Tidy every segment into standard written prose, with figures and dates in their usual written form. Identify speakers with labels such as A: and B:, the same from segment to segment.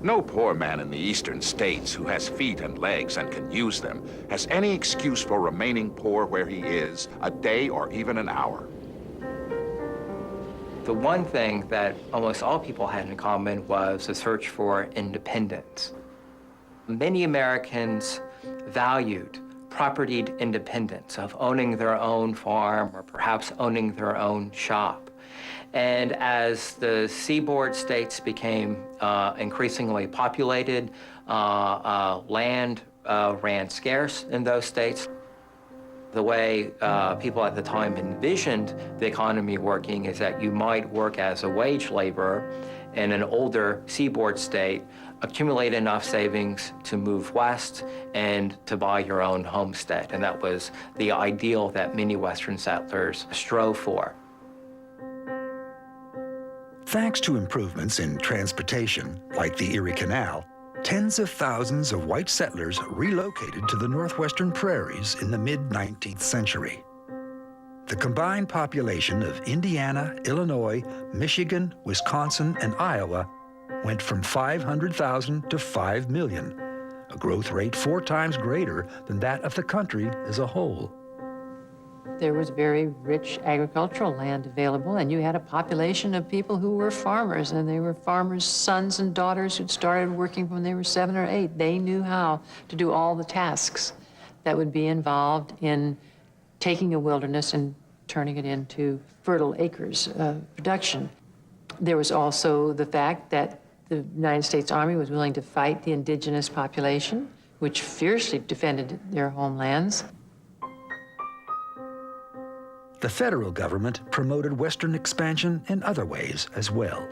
A: No poor man in the eastern states who has feet and legs and can use them has any excuse for remaining poor where he is a day or even an hour.
B: The one thing that almost all people had in common was the search for independence. Many Americans valued propertied independence of owning their own farm or perhaps owning their own shop. And as the seaboard states became increasingly populated, land ran scarce in those states. The way people at the time envisioned the economy working is that you might work as a wage laborer in an older seaboard state, accumulate enough savings to move west and to buy your own homestead. And that was the ideal that many Western settlers strove for.
C: Thanks to improvements in transportation, like the Erie Canal, tens of thousands of white settlers relocated to the northwestern prairies in the mid-19th century. The combined population of Indiana, Illinois, Michigan, Wisconsin, and Iowa went from 500,000 to 5 million, a growth rate 4 times greater than that of the country as a whole.
D: There was very rich agricultural land available, and you had a population of people who were farmers, and they were farmers' sons and daughters who'd started working when they were 7 or 8. They knew how to do all the tasks that would be involved in taking a wilderness and turning it into fertile acres of production. There was also the fact that the United States Army was willing to fight the indigenous population, which fiercely defended their homelands.
C: The federal government promoted Western expansion in other ways as well.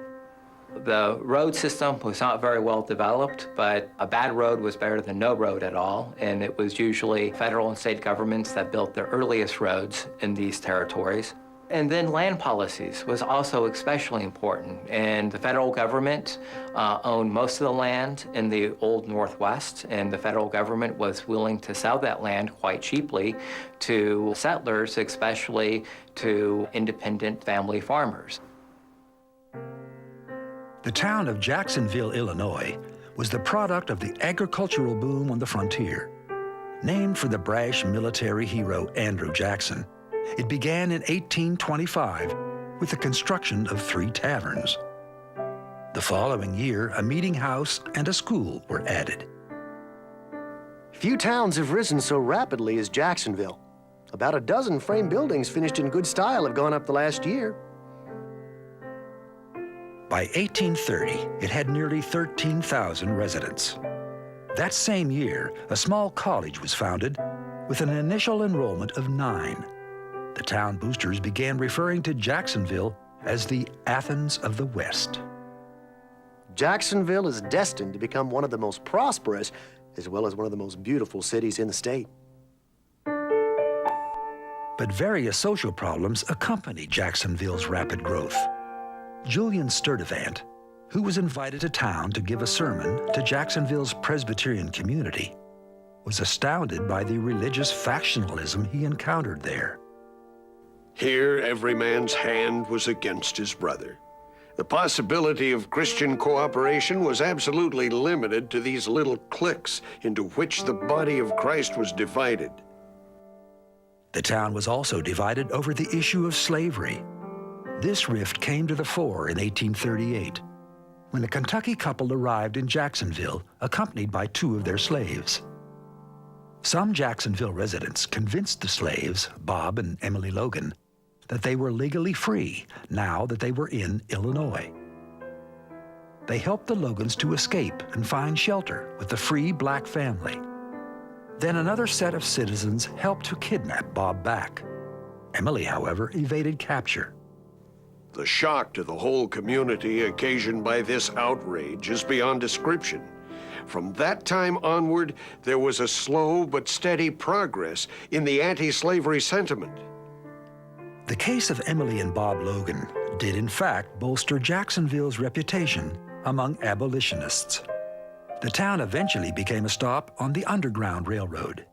B: The road system was not very well developed, but a bad road was better than no road at all, and it was usually federal and state governments that built the earliest roads in these territories. And then land policies was also especially important, and the federal government owned most of the land in the old Northwest, and the federal government was willing to sell that land quite cheaply to settlers, especially to independent family farmers.
C: The town of Jacksonville, Illinois, was the product of the agricultural boom on the frontier. Named for the brash military hero Andrew Jackson, it began in 1825 with the construction of 3 taverns. The following year, a meeting house and a school were added.
E: Few towns have risen so rapidly as Jacksonville. About a dozen frame buildings finished in good style have gone up the last year.
C: By 1830, it had nearly 13,000 residents. That same year, a small college was founded with an initial enrollment of 9. The town boosters began referring to Jacksonville as the Athens of the West.
E: Jacksonville is destined to become one of the most prosperous as well as one of the most beautiful cities in the state.
C: But various social problems accompany Jacksonville's rapid growth. Julian Sturdivant, who was invited to town to give a sermon to Jacksonville's Presbyterian community, was astounded by the religious factionalism he encountered there.
F: Here, every man's hand was against his brother. The possibility of Christian cooperation was absolutely limited to these little cliques into which the body of Christ was divided.
C: The town was also divided over the issue of slavery. This rift came to the fore in 1838, when a Kentucky couple arrived in Jacksonville, accompanied by 2 of their slaves. Some Jacksonville residents convinced the slaves, Bob and Emily Logan, that they were legally free now that they were in Illinois. They helped the Logans to escape and find shelter with the free black family. Then another set of citizens helped to kidnap Bob back. Emily, however, evaded capture.
F: The shock to the whole community occasioned by this outrage is beyond description. From that time onward, there was a slow but steady progress in the anti-slavery sentiment.
C: The case of Emily and Bob Logan did in fact bolster Jacksonville's reputation among abolitionists. The town eventually became a stop on the Underground Railroad.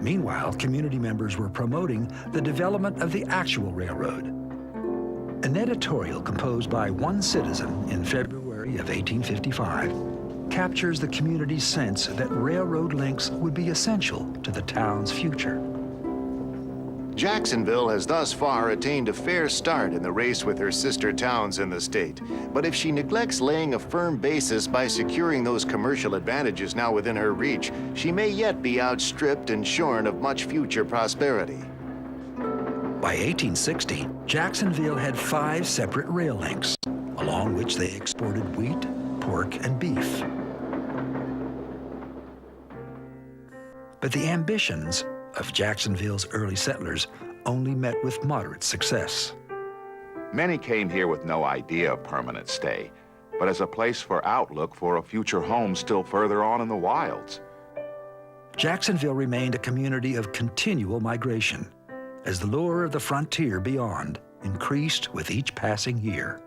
C: Meanwhile, community members were promoting the development of the actual railroad. An editorial composed by one citizen in February of 1855 captures the community's sense that railroad links would be essential to the town's future.
G: Jacksonville has thus far attained a fair start in the race with her sister towns in the state. But if she neglects laying a firm basis by securing those commercial advantages now within her reach, she may yet be outstripped and shorn of much future prosperity.
C: By 1860, Jacksonville had 5 separate rail links, along which they exported wheat, pork, and beef. But the ambitions of Jacksonville's early settlers only met with moderate success.
A: Many came here with no idea of permanent stay, but as a place for outlook for a future home still further on in the wilds.
C: Jacksonville remained a community of continual migration, as the lure of the frontier beyond increased with each passing year.